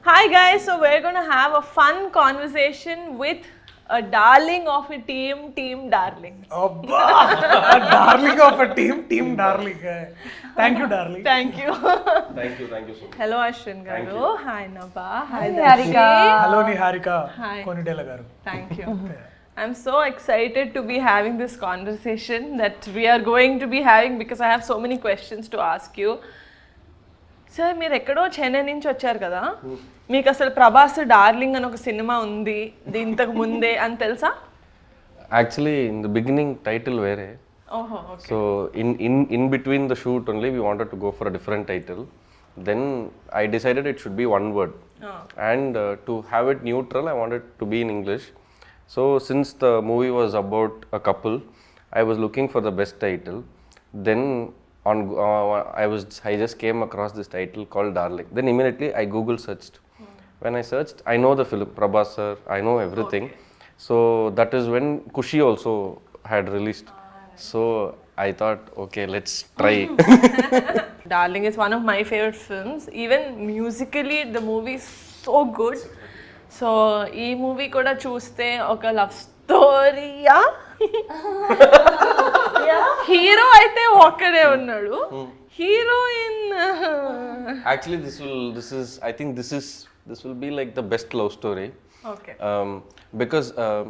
Hi guys, so we're going to have a fun conversation with a darling of a team, Team Darling. Abba, a darling of a team, Team Darling. Thank you, darling. Thank you. Thank you so much. Hello Aswin Thank garu. you. Hi Nabha. Hi Niharika. Darshi. Hello, Niharika Hi. Konidela garu. Thank you. I'm so excited to be having this conversation that we are going to be having because I have so many questions to ask you. Sir మీరు ఎక్కడో చెన్నై నుంచి వచ్చారు కదా, మీకు అసలు Prabhas darling అని ఒక cinema ఉంది ఇంతకు ముందే అని తెలుసా? Actually, in the beginning, title were. ఓహో, okay. So in between the shoot only, we wanted to go for a different title. Then I decided it should be one word, and to have it neutral, I wanted to be in English. So since the movie was about a couple, I was looking for the best title. Then I just came across this title called Darling. Then immediately I Google searched. When I searched, I know the film, Prabhas sir, I know everything. Okay. So that is when Kushi also had released. So I thought, okay, let's try. Darling is one of my favorite films. Even musically, the movie is so good. So ఈ movie కూడా చూస్తే ఒక love స్టోరీయా, hero అయితే ఒక్కడే ఉన్నాడు, heroine. Actually, I think this will be like the best love story. Okay. Because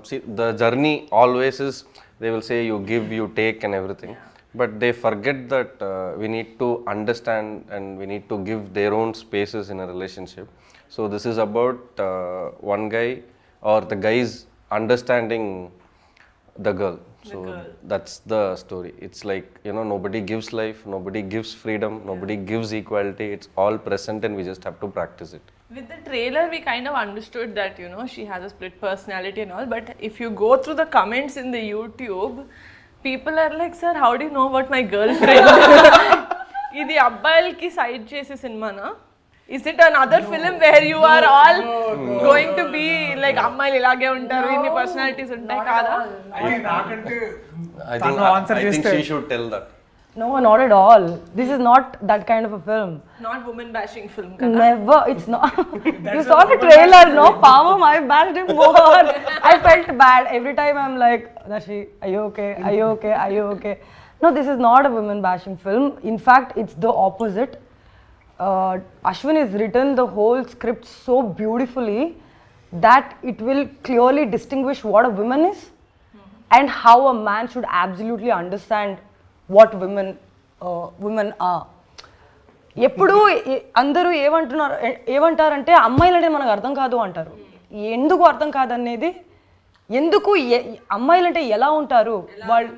see, the journey always is, they will say you give, you take and everything, but they forget that we need to understand and we need to give their own spaces in a relationship. So this is about one guy or the guys understanding the girl. So that's the story. It's like, nobody gives life, nobody gives freedom, nobody gives equality. It's all present and we just have to practice it. With the trailer, we kind of understood that, she has a split personality and all. But if you go through the comments in the YouTube, people are like, sir, how do you know about my girlfriend? Idi abbayalki side chese cinema na? Is it another film where you are all going to be like అమ్మాయిలు ఇలాగే ఉంటారు, ఇన్ని personalities ఉంటాయి కాదా? I think she should tell that. No, not at all. This is not that kind of a film. Not woman bashing film కదా? Never. It's not. You saw the trailer, no? Power, I bashed him more. I felt bad. Every time I'm like, Darshi, are you okay? Are you okay? Are you okay? No, this is not a woman bashing film. In fact, it's the opposite. Aswin has written the whole script so beautifully that it will clearly distinguish what a woman is and how a man should absolutely understand what women are. ఎప్పుడు అందరూ ఏమంటారంటే అమ్మాయిలంటే మనకు అర్థం కాదు అంటారు. ఎందుకు అర్థం కాదనేది, ఎందుకు అమ్మాయిలంటే ఎలా ఉంటారు, వాళ్ళు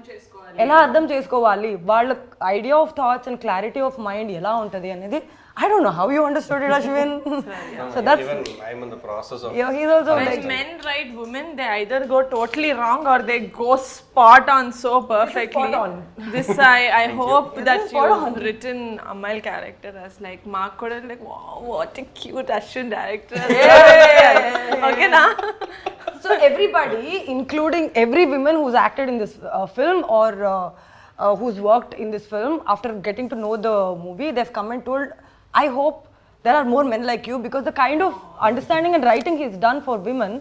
ఎలా అర్థం చేసుకోవాలి, వాళ్ళ idea of thoughts and clarity of mind ఎలా ఉంటుంది అనేది. I don't know how you understood it, Aswin. So that's even I'm in the process of. Yeah, he's also When like men write women, they either go totally wrong or they go spot on so perfectly. Spot on. This I hope that you've written Amal character as like Mark Koda, like wow, what a cute Aswin director. Okay na? so everybody, including every woman who's acted in this film or who's worked in this film, after getting to know the movie, they've come and told, I hope there are more men like you, because the kind of understanding and writing he's done for women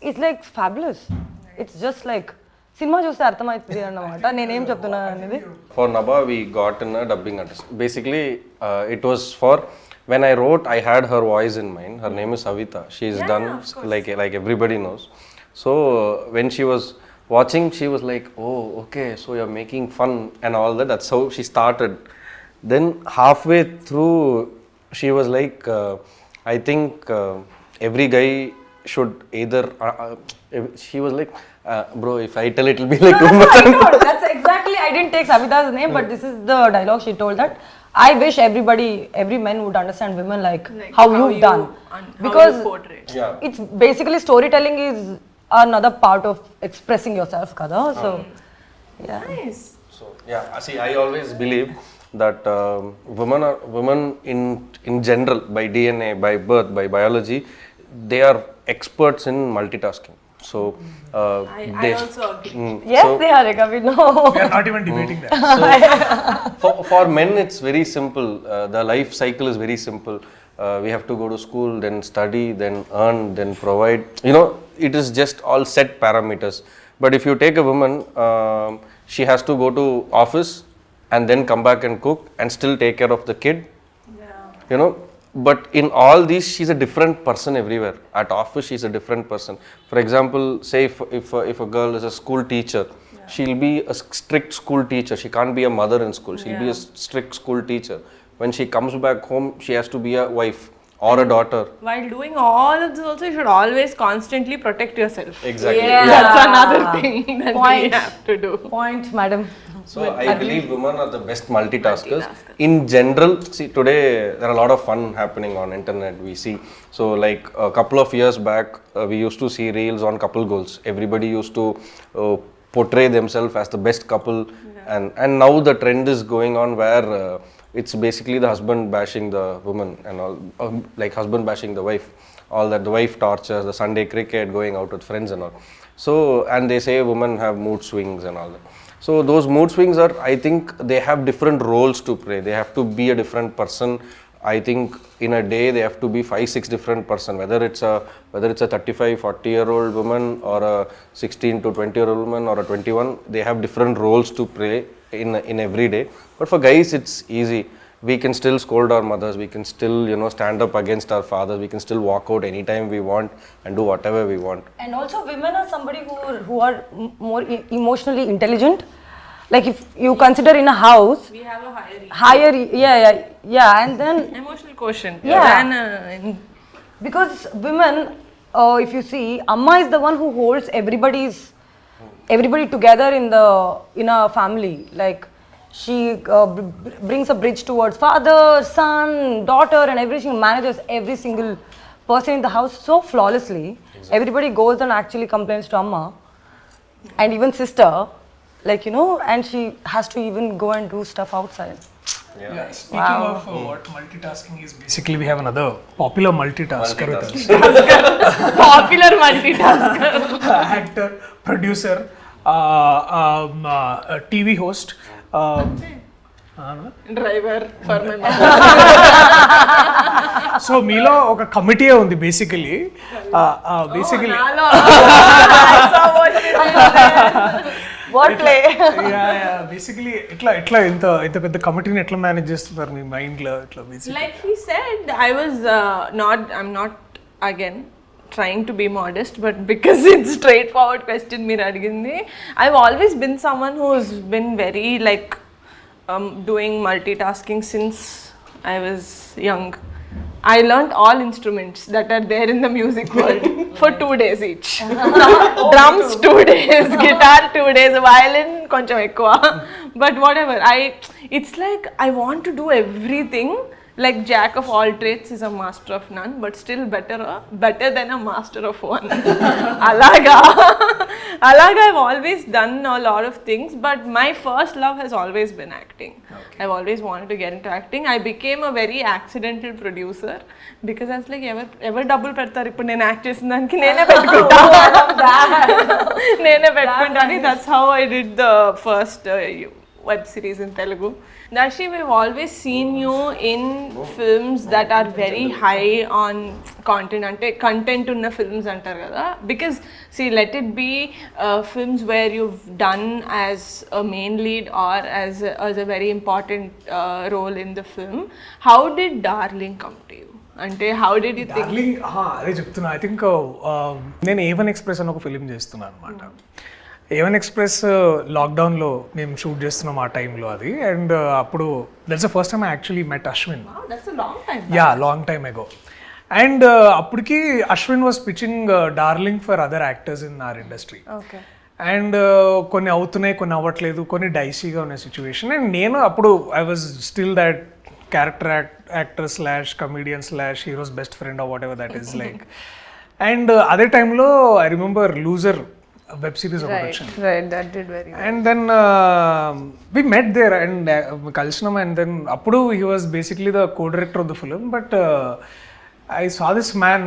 is like fabulous. It's just like cinema చూస్తే అర్థమవుతుంది అన్నమాట నేనేం చెప్తున్నాను అనేది. For Nabha, we got in a dubbing artist. Basically, it was for, when I wrote, I had her voice in mind. Her name is Savita. She's done like everybody knows. So when she was watching, she was like, oh, okay, so you're making fun and all that. That's how she started. Then halfway through, she was like, I think every guy should either, she was like, bro, if I tell it will be like too much. That's exactly, I didn't take Savita's name, but this is the dialogue she told, that I wish every man would understand women like how you've done. Because it's basically storytelling is another part of expressing yourself, kada. So, yeah. Nice. So, yeah, see, I always believe that women in general, by DNA, by birth, by biology, they are experts in multitasking. So I also agree. Yes, they are. We know. We are not even debating that. So for men, it's very simple. The life cycle is very simple. we have to go to school, then study, then earn, then provide. You know, it is just all set parameters. But if you take a woman, she has to go to office and then come back and cook and still take care of the kid. You know, but in all these, she's a different person everywhere. At office, she's a different person. For example, say if a girl is a school teacher, she'll be a strict school teacher. She can't be a mother in school. She'll be a strict school teacher. When she comes back home, she has to be a wife or a daughter. While doing all of this also, you should always constantly protect yourself. Exactly. Yeah. That's another thing that we Point. have to do. Point, madam. So I believe women are the best multitaskers. In general, see today there are a lot of fun happening on internet. We see, so like a couple of years back, we used to see reels on couple goals. Everybody used to portray themselves as the best couple, and now the trend is going on where it's basically the husband bashing the woman and all, like husband bashing the wife, all that, the wife tortures, the Sunday cricket, going out with friends and all. So, and they say women have mood swings and all that. So those mood swings are, I think they have different roles to play. They have to be a different person. I think in a day they have to be 5-6 different person, whether it's a 35-40-year-old woman or a 16 to 20-year-old woman or a 21. They have different roles to play in every day. But for guys, it's easy. We can still scold our mothers. We can still, you know, stand up against our fathers. We can still walk out anytime we want and do whatever we want. And also, women are somebody who are more emotionally intelligent. Like if you consider in a house, We have a higher yeah, and then emotional quotient. Yeah. Than, because women, if you see, Amma is the one who holds everybody together in a family. Like she brings a bridge towards father, son, daughter, and everything. Manages every single person in the house so flawlessly. Exactly. Everybody goes and actually complains to Amma, and even sister, like, you know, and she has to even go and do stuff outside. Yeah. Speaking of what multitasking is, basically we have another popular multitasker with us. popular multitasker. Actor, producer, TV host. Driver for my mother. So మీలో ఒక committee ఉంది basically Nalo. I saw what you did there. Wordplay. Basically ఎట్లా ఇంత పెద్ద కమిటీని ఎట్లా manage చేస్తున్నారు మీ mind లో ఇట్లా basic Like he said, I'm not again trying to be modest, but because it's straightforward question meer adigindi, I've always been someone who's been very like doing multitasking since I was young. I learnt all instruments that are there in the music world for 2 days each. Drums 2 days, guitar 2 days, violin koncham ekkuva. But whatever, it's like I want to do everything. Like jack of all trades is a master of none, but still better than a master of one. Alaga I've always done a lot of things, but my first love has always been acting. Okay. I've always wanted to get into acting. I became a very accidental producer because I was like, ever double pedtaru ippudu nenu act chesindaniki nene pettukunta. Nene pettukuntani. That's how I did the first web series in Telugu. Darshi, we've always seen you in films that are very high on content, ante content unna films antaru kada, because see, let it be films where you've done as a main lead or as a very important role in the film. How did Darling come to you? Ante how did you think? Darling అదే చెప్తున్నా. I think నేను A1 express అని ఒక film చేస్తున్నాను అనమాట. A1 express లాక్డౌన్లో మేము shoot చేస్తున్నాం ఆ టైంలో అది. అండ్ అప్పుడు that's the first time I actually met Ashwin. Wow, that's a long time. Yeah, long time ago. And అప్పటికి Ashwin was pitching darling for other actors in our industry. Okay. And కొన్ని అవుతున్నాయి, కొన్ని అవ్వట్లేదు, కొన్ని డైసీగా ఉన్న సిచ్యువేషన్. అండ్ నేను అప్పుడు I was still that character actor / comedian / hero's best friend or whatever that is like. And అదే టైంలో I remember loser web series ఒకటి వచ్చింది. Right, that did very well. And then we met there and కలిసినాం. And then అప్పుడు he was basically the co director of the film. But I saw this man,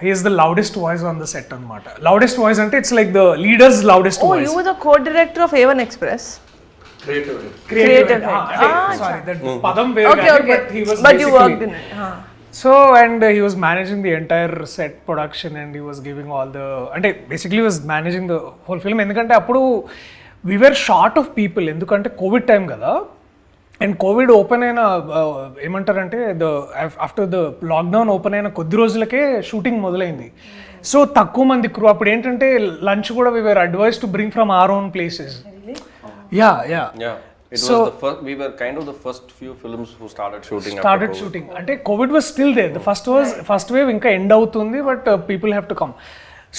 he is the loudest voice on the set anamata. Loudest voice ante it's like the leader's loudest voice. You were the co-director of A1 Express. Creative Creative head. head. Sorry, that padam were Okay. but he was But you basically worked in it. So and he was managing the entire set production and he was giving all the అంటే basically he was managing the whole film ఎందుకంటే అప్పుడు we were short of people ఎందుకంటే Covid time కదా and Covid open అయిన ఏమంటారంటే after the lockdown open అయిన కొద్ది రోజులకే షూటింగ్ మొదలైంది సో తక్కువ మంది క్రూ అప్పుడు ఏంటంటే లంచ్ కూడా we were advised to bring from our own places. Yeah. It was the first, we were kind of the first few films who started shooting. అంటే COVID was still there the first wave ఇంకా end అవుతుంది but people have to come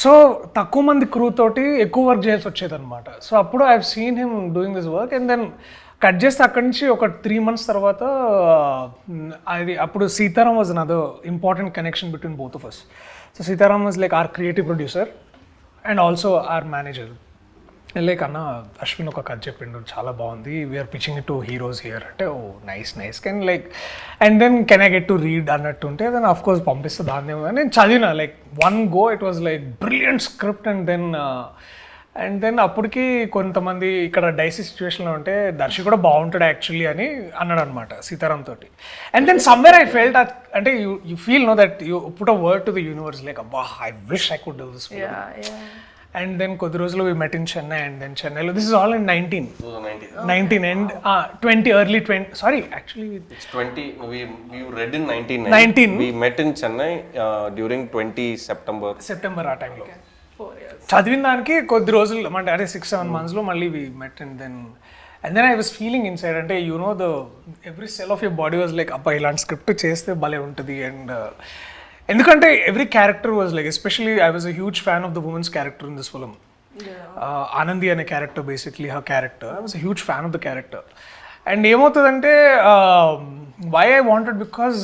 so తక్కువ మంది crew తోటి ఎక్కువ work చేయాల్సి వచ్చేది అనమాట సో అప్పుడు I have seen him doing this work and then cut చేస్తే అక్కడి నుంచి ఒక 3 months తర్వాత అది అప్పుడు Sitaram was another important connection between both of us so Sitaram was like our creative producer and also our manager like అన్న అశ్విన్ ఒక కథ చెప్పిండు చాలా బాగుంది we're pitching it to heroes here అంటే oh nice can like and then can I get to read అన్నట్టుంటే then of course పంపిస్తే దాన్ని నేను చదివిన like one go it was like brilliant script and then అప్పటికి కొంతమంది ఇక్కడ డైసీ సిచ్యువేషన్లో ఉంటే దర్శి కూడా బాగుంటాడు యాక్చువల్లీ అని అన్నాడు అనమాట సీతారాం తోటి and then somewhere I felt అంటే you feel no that you put a word to the universe like అబ్బా I wish I could do this and then కొద్ది రోజులు we met in Chennai and then Chennaiలో this is all in 19 and 20 early 20 sorry actually it's 20 we read in 19 we met in Chennai during 20 September ఆ టైంలో చదివిన దానికి కొద్ది రోజులు అంటే అదే 6-7 monthsలో మళ్ళీ we met and then I was feeling inside అంటే you know the every cell of your body was like అబ్బా ఇలాంటి స్క్రిప్ట్ చేస్తే భలే ఉంటుంది and ఎందుకంటే every character was like especially I was a huge fan of the women's character in this film Anandi అనే character basically her character I was a huge fan of the character and ఏమవుతుందంటే why I wanted because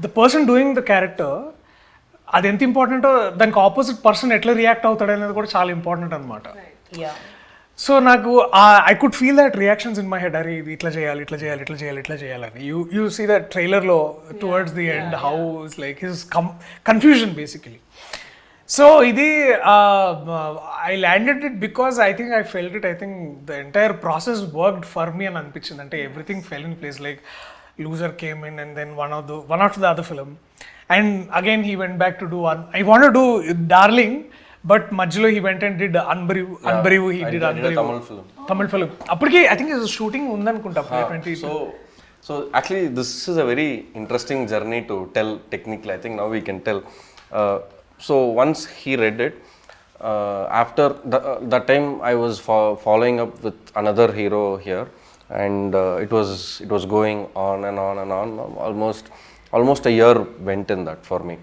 the person doing the character అది ఎంత ఇంపార్టెంటో దానికి opposite person ఎట్లా react అవుతాడు అనేది కూడా చాలా ఇంపార్టెంట్ అనమాట సో నాకు I could feel that reactions in my head అరే ఇది ఇట్లా చేయాలని యూ సీ దట్ ట్రైలర్లో towards the end how is like his confusion basically so ఇది I landed it because I think I felt it I think the entire process worked for me అని అనిపించింది అంటే everything fell in place like loser came in and then one of the other film and again he went back to do I want to do darling but మధ్యలో he went and did Anbariv he did Tamil film అప్పటికి I think shooting ఉందనుకుంటా 20 so actually this is a very interesting journey to tell technically. I think now we can tell so once he read it after that time I was following up with another hero here and it was going on and on almost a year went in that for me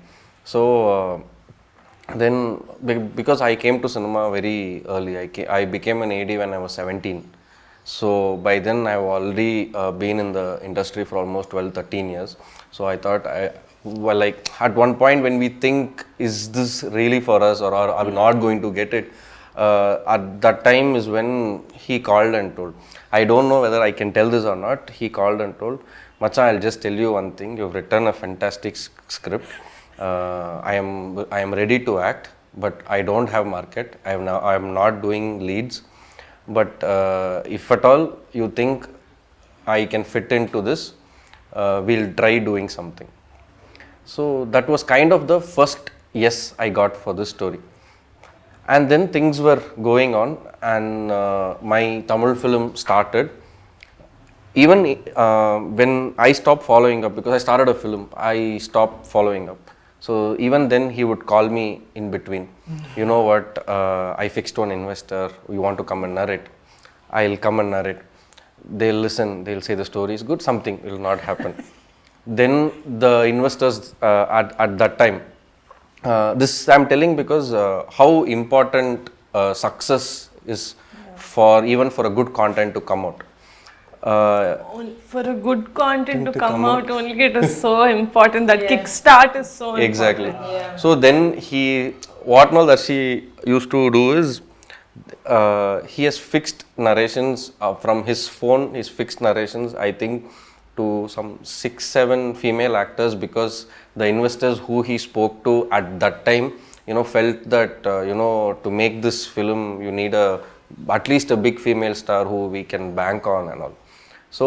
so then because I came to cinema very early I became an AD when I was 17 so by then I've already been in the industry for almost 12-13 years so I thought like at one point when we think is this really for us or are we not going to get it at that time is when he called and told I don't know whether I can tell this or not he called and told Macha I'll just tell you one thing you've written a fantastic script I am ready to act, but I don't have market. I am not doing leads. But if at all you think I can fit into this, we'll try doing something. So that was kind of the first yes I got for this story. And then things were going on, and my Tamil film started. Even when I stopped following up, because I started a film, I stopped following up. So even then he would call me in between. You know what, I fixed one investor, you want to come and narrate? I'll come and narrate. They'll listen, they'll say the story is good, something will not happen. Then the investors at that time, this I'm telling because how important success is for even for a good content to come out. For a good content to come out only it is so important that kickstart is so exactly important. Yeah. So then what all that she used to do is he has fixed narrations from his phone his fixed narrations I think to some 6-7 female actors because the investors who he spoke to at that time felt that to make this film you need at least a big female star who we can bank on and all. So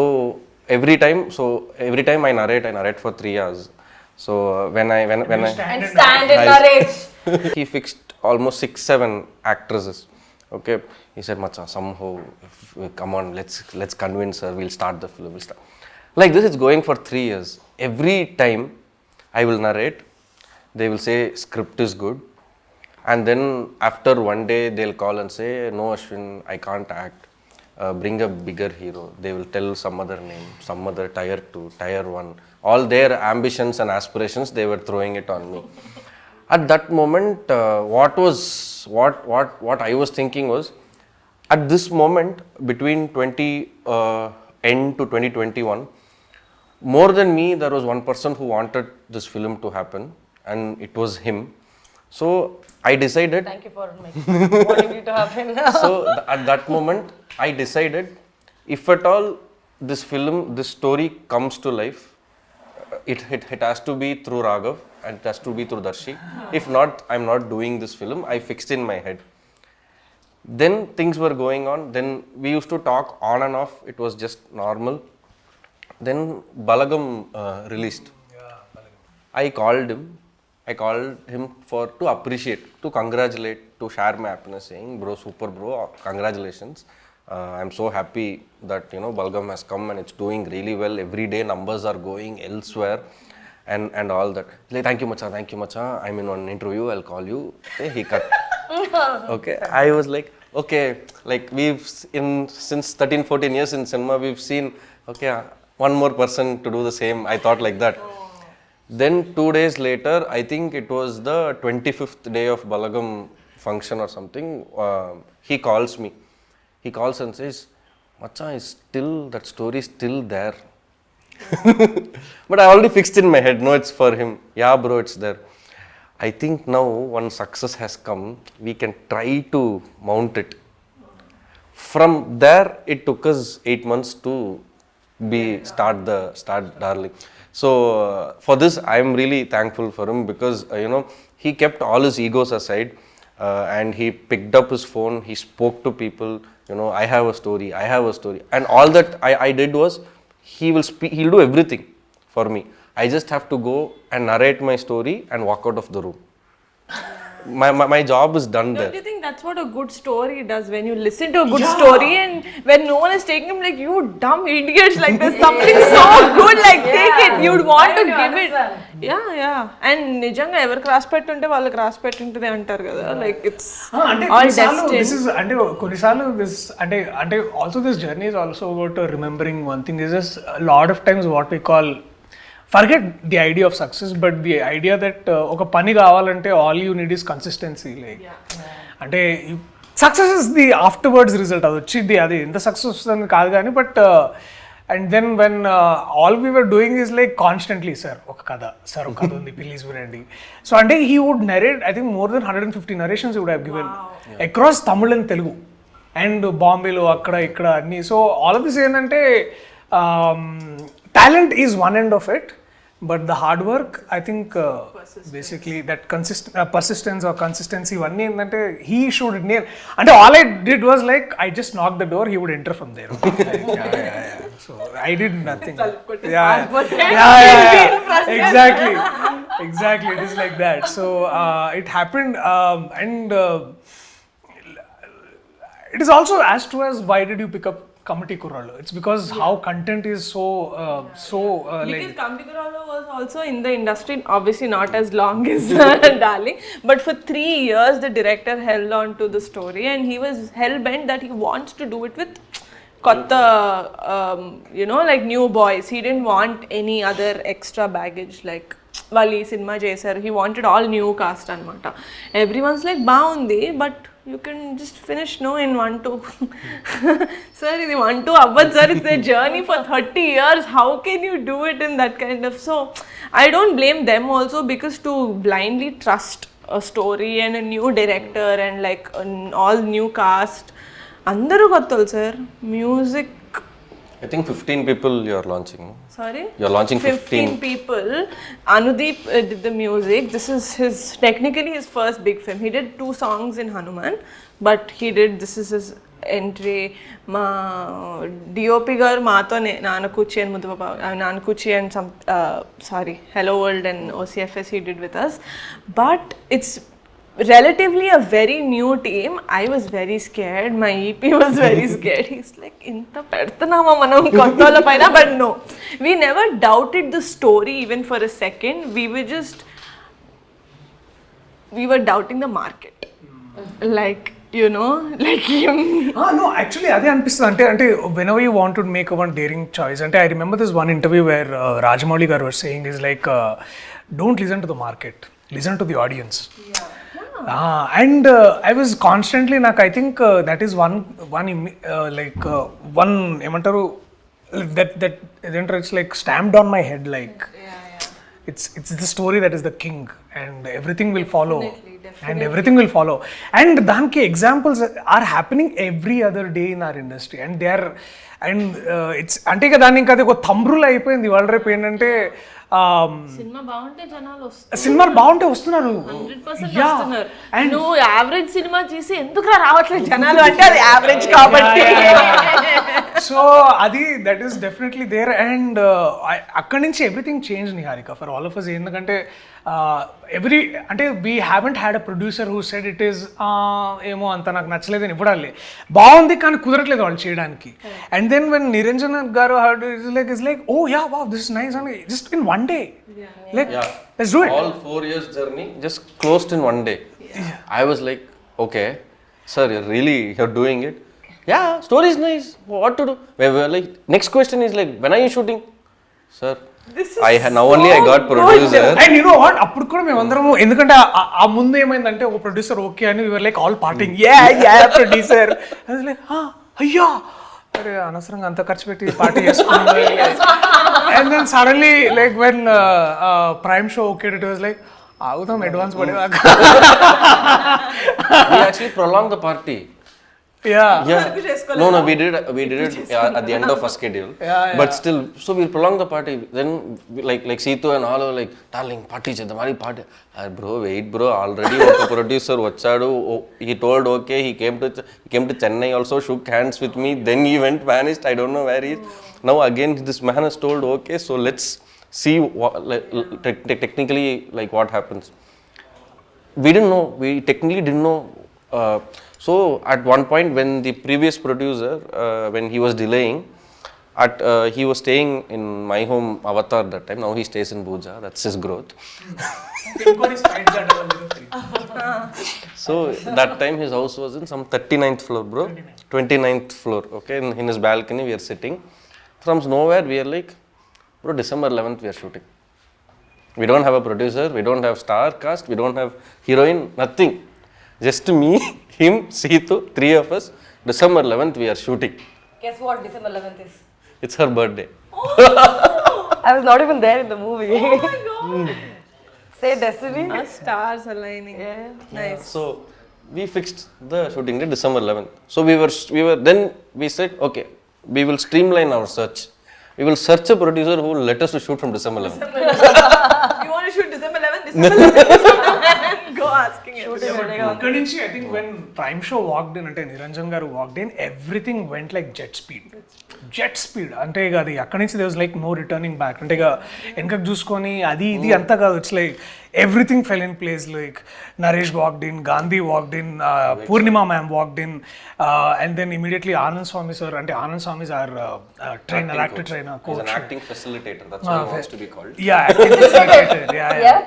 every time I narrate for 3 hours. So when I And stand and narrate. he fixed almost 6-7 actresses. Okay, he said, Macha, somehow, come on, let's convince her. We'll start the film. We'll start. Like this, it's going for 3 years. Every time I will narrate, they will say script is good, and then after one day they'll call and say, no, Aswin, I can't act. Bring a bigger hero. They will tell some other name, some other tier 2, tier 1. All their ambitions and aspirations, they were throwing it on me. At that moment, what I was thinking was, at this moment between 20 end to 2021, more than me, there was one person who wanted this film to happen, and it was him. So I decided. Thank you for wanting it to happen. So at that moment, I decided, if at all this story comes to life, it has to be through Raghav and it has to be through Darshi. If not, I'm not doing this film. I fixed in my head. Then things were going on. Then we used to talk on and off. It was just normal. Then Balagam released. I called him to appreciate, to congratulate, to share my happiness, saying, bro, super bro, congratulations. I'm so happy that Balgam has come and it's doing really well. Every day numbers are going elsewhere and all that. Like, thank you Macha. I'm in one interview, I'll call you. Okay, he cut. Okay, I was like, okay, like since 13-14 years in cinema, we've seen, okay, one more person to do the same. I thought like that. Then 2 days later, I think it was the 25th day of Balagam function or something, he calls me. He calls and says, Macha, that story is still there. But I already fixed in my head, no, it's for him. Yeah, bro, it's there. I think now one success has come, we can try to mount it. From there, it took us 8 months to start Darling. So for this, I am really thankful for him, because he kept all his egos aside, and he picked up his phone. He spoke to people. I have a story. And all that I did was, he'll do everything for me. I just have to go and narrate my story and walk out of the room. My job is done there. Don't you think that's what a good story does? When you listen to a good story and when no one is taking him, like, you dumb idiots, like there's something so good, like take it. You'd want to give it. Yeah. And నిజంగా ఎవరు cross పెట్టుంటే వాళ్ళకి cross పెట్టుంటది అంటారు కదా, like it's all destined. This is కొన్నిసార్లు this అంటే also this journey is also about remembering one thing. This is a lot of times what we call, forget the idea of success, but the idea that ఒక పని కావాలంటే all you need is consistency. Like, అంటే success is the afterwards result. అది వచ్చింది, అది ఎంత success వస్తుందని కాదు కానీ, but and then when all we were doing is like constantly, sir ఒక కథ ఉంది, ప్లీజ్ వినండి. సో అంటే he would narrate, I think more than 150 narrations would have given across Tamil and Telugu and బాంబేలో అక్కడ ఇక్కడ అన్ని. సో ఆల్ ఆఫ్ దిస్ ఏంటంటే, talent is one end of it, but the hard work, I think basically that persistence or consistency ivanni endante he should nail. And all I did was like, I just knocked the door, he would enter from there. Like, yeah. So I did nothing. Exactly it is like that. So it happened, and it is also as to as why did you pick up Comedy Kuralo? It's because how content is so because like, Comedy Kuralo was also in the industry, obviously not as long as Darling, but for 3 years the director held on to the story and he was hell bent that he wants to do it with kotta, like new boys. He didn't want any other extra baggage, like వాళ్ళు ఈ cinema చేశారు, he wanted all new cast అనమాట. Everyone's like బాగుంది, but you can just finish in 1-2. Sir, ఇది 1-2 అవ్వదు sir, it's a journey for 30 years. How can you do it in that kind of... So I don't blame them also, because to blindly trust a story and a new director and like all new cast, అందరూ కొత్తలు sir. Music, I think 15 people you are launching. Sorry? You are launching 15 people. Anudeep did the music. This is technically his first big film. He did 2 songs in Hanuman, but this is his entry మా DOP గారు మాతోనే Nanakoochi and Muddubaba Nanakoochi and hello world and OCFS he did with us, but it's relatively a very new team. I was very scared, my EP was very scared. He's like inta pedtunama manam kontola paina, but no, we never doubted the story even for a second. We were doubting the market, like you know, like him. No, actually అదే అనిపిస్తుంది అంటే whenever you want to make a one daring choice, అంటే I remember this one interview where Rajamouli garu was saying is like don't listen to the market, listen to the audience. And I was constantly I think that is one ఏమంటారు that it's like stamped on my head, like it's the story that is the king and everything will follow. Definitely. And everything will follow, and danki examples are happening every other day in our industry, and they are, and it's ante ka danni inka adi oka thumbrull ayipoyindi ivaళ రేపు ఏంటంటే cinema బాగుంటే జనాలు వస్తారు, సినిమాలు బాగుంటే వస్తున్నారు 100% వస్తున్నారు. నువ్వు యావరేజ్ సినిమా చూసి ఎందుకు రావట్లేదు జనాలు అంటే అది యావరేజ్ కాబట్టి. సో అది that is definitely there, and అక్కడి నుంచి everything change Niharika for all of us. ఎందుకంటే అంటే we haven't had a producer who said it is ఏమో అంత నాకు నచ్చలేదు అని ఇవ్వడాలి, బాగుంది కానీ కుదరట్లేదు వాళ్ళు చేయడానికి. అండ్ దెన్ వెన్ నిరంజన్ గారు it's like oh yeah wow this is nice అని just in one day, like let's do it. All 4 years journey just closed in one day. I was like, okay sir, you're doing it. Yeah, story is nice, what to do? We were like, next question is like, when are you shooting? Sir, now only I got producer. And you know what, అప్పుడు కూడా మేమందరము ఎందుకంటే ఆ ముందు ఏమైందంటే ఒక producer okay అని we were like all partying, yeah producer. I was like అయ్యా అరే అనవసరంగా అంత ఖర్చు పెట్టి పార్టీ చేసుకున్నాను. And then suddenly like when Prime show okay, it was like ఆగుతాం అడ్వాన్స్ పడేదాకా. We actually prolonged the party. Yeah. No, we did it at the end of our schedule. But still, so we prolonged the party. Then like Seetu and all were like, darling, party chedam, party. Bro, wait bro, already a producer vachadu. He told okay, he came to Chennai also, shook hands with me. Then he went vanished. I don't know where he is. Now again this man has told okay, so let's see what, technically like what happens. We didn't know. We technically didn't know. So at one point when the previous producer, when he was delaying, he was staying in my home Avatar that time. Now he stays in Bhuja. That's his growth. So that time his house was in some 39th floor, bro. 29th floor. Okay, in his balcony we are sitting. From nowhere we are like, bro, December 11th we are shooting. We don't have a producer. We don't have star cast. We don't have heroine. Nothing. Just me, him, Seetu, 3 of us. December 11th we are shooting. Guess what December 11th is? It's her birthday. I was not even there in the movie. Oh my god. Say destiny. Our stars aligning. Yeah. Nice. So we fixed the shooting date December 11th. So we were then we said okay, we will streamline our search. We will search a producer who will let us to shoot from December 11th. You want to shoot December 11th? December 11th. Go asking it. అక్కడి నుంచి I think when Prime show walked in, అంటే నిరంజన్ గారు walked in, everything went like jet speed. అంటే ఇక అది అక్కడి నుంచి there was like no returning back. అంటే ఇక వెనకకు చూసుకొని అది ఇది అంతా కాదు, it's like everything fell in place. Like Naresh walked in, Gandhi walked in, Purnima ma'am walked in, and then immediately Anand Swami sir, and Anand Swami is our trainer, actor trainer, coach. He's an acting facilitator. That's what he wants to be called. Yeah, acting facilitator. Yeah.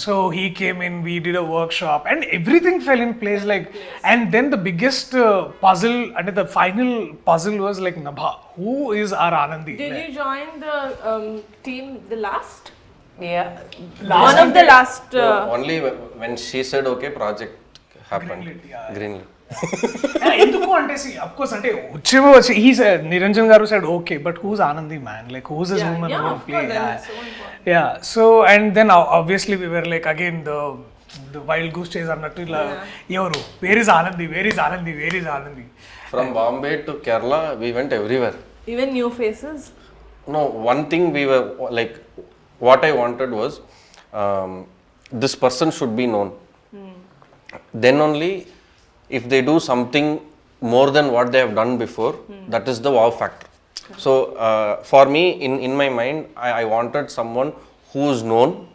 So he came in, we did a workshop, and everything fell in place. Like, and then the biggest puzzle, and the final puzzle was like Nabha. Who is our Anandi? Did you join the team the last? Yeah. One of the last. Only when she said okay, project happened. Greenlit. ఎందుకు అంటే of course అంటే వచ్చి he said Niranjan garu said okay, but who's Anandi man, like who's this woman who will play? Yeah, so and then obviously we were like again the wild goose chase అన్నట్టు ఇలా ఎవరు where is Anandi. From Bombay to Kerala we went everywhere. Even new faces. No, one thing we were like, what I wanted was this person should be known. Then only if they do something more than what they have done before. That is the wow factor. So for me, in my mind, I wanted someone who is known,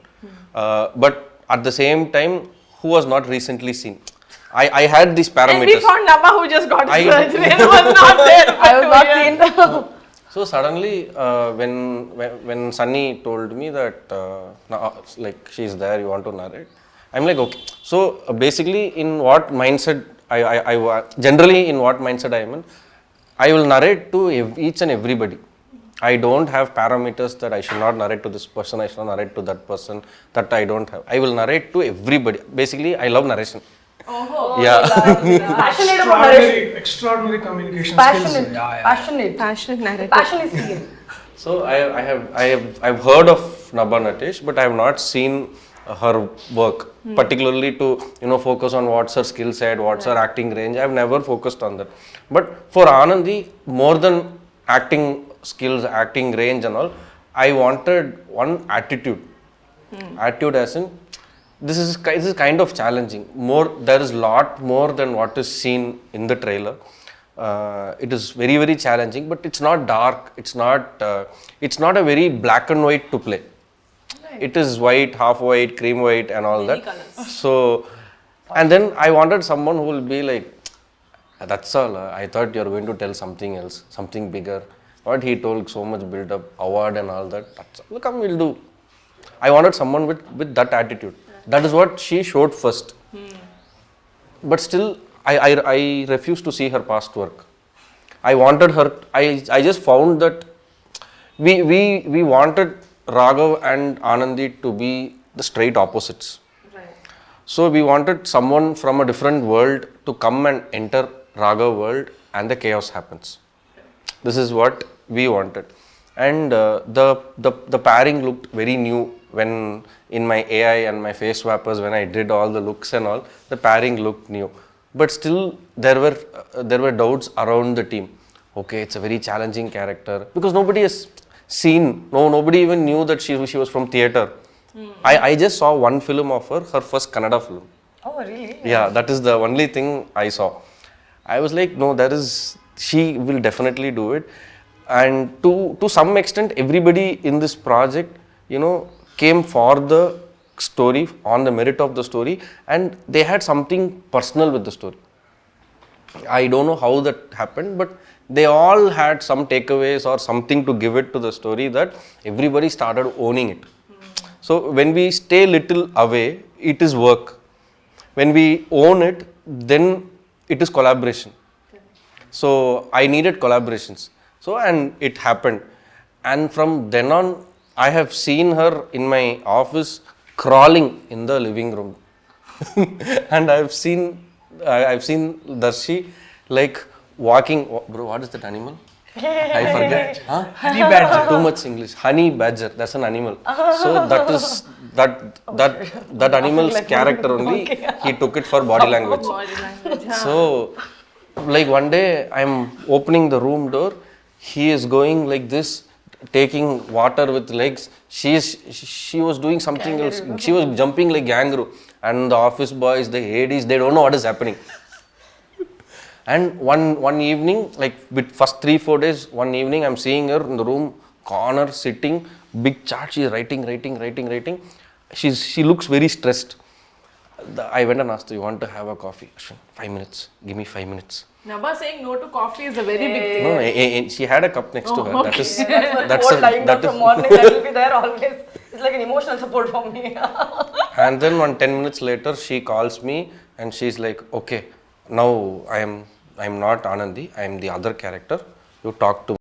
but at the same time, who was not recently seen. I had these parameters. And we found Nabha who just got I- surgery and was not there. I was not seen. So suddenly, when Sunny told me that like she's there, you want to narrate, I'm like okay. So basically, in what mindset I generally in what mindset I am in, I will narrate to each and everybody. I don't have parameters that I should not narrate to this person, I should not narrate to that person. That I don't have. I will narrate to everybody. Basically, I love narration. Oh, Yeah. Passionate about narration. Extraordinary communication Passionate. skills. Yeah. Passionate. passionate narrative. Passion is real. So I've heard of Nabha Natesh, but I have not seen her work, particularly to focus on what's her skill set, what's her acting range. I've never focused on that. But for Anandi, more than acting skills, acting range and all, I wanted one attitude. Attitude as in this is kind of challenging. There is lot more than what is seen in the trailer. It is very, very challenging, but it's not dark. It's not a very black and white to play. Right. It is white, half white, cream white, and all Many that. colors. So, and then I wanted someone who will be like, that's all. I thought you were going to tell something else, something bigger. What he told, so much build up, award and all that. That's all. Come, we'll do. I wanted someone with that attitude. That is what she showed first. But still, I refused to see her past work. I wanted her. I just found that we wanted Raghav and Anandi to be the straight opposites. Right. So we wanted someone from a different world to come and enter Raghav world, and the chaos happens. This is what we wanted, and the pairing looked very new. When in my AI and my face swappers, when I did all the looks and all, the pairing looked new. But still, there were doubts around the team. Okay, it's a very challenging character because nobody has seen. Nobody even knew that she was from theatre. I just saw one film of her first Kannada film. Oh, really? Yeah, that is the only thing I saw. I was like, no, she will definitely do it. And to some extent, everybody in this project, came for the story, on the merit of the story, and they had something personal with the story. I don't know how that happened, but they all had some takeaways or something to give it to the story that everybody started owning it. So when we stay little away, it is work. When we own it, then it is collaboration. So I needed collaborations. So, and it happened. And from then on, I have seen her in my office crawling in the living room. And I've seen Darshi like walking. Bro, what is that animal? I forget. Huh? Honey badger. Too much English. Honey badger. That's an animal. So that is that animal's character only. He took it for body language. Body language. Yeah. So, like one day I'm opening the room door. He is going like this, taking water with legs. She was doing something else. She was jumping like kangaroo. And the office boys, the ADs, they don't know what is happening. And one evening, like with first 3-4 days, one evening I'm seeing her in the room corner sitting, big chart. She's writing. She looks very stressed. I went and asked her, you want to have a coffee? Aswin, 5 minutes. Give me 5 minutes. Nabha saying no to coffee is a very big thing. No, she had a cup next to her. Okay. That is That's what lying down from morning. That will be there always. It's like an emotional support for me. And then 10 minutes later, she calls me and she's like, okay, now I'm not Anandi, I am the other character. You talk to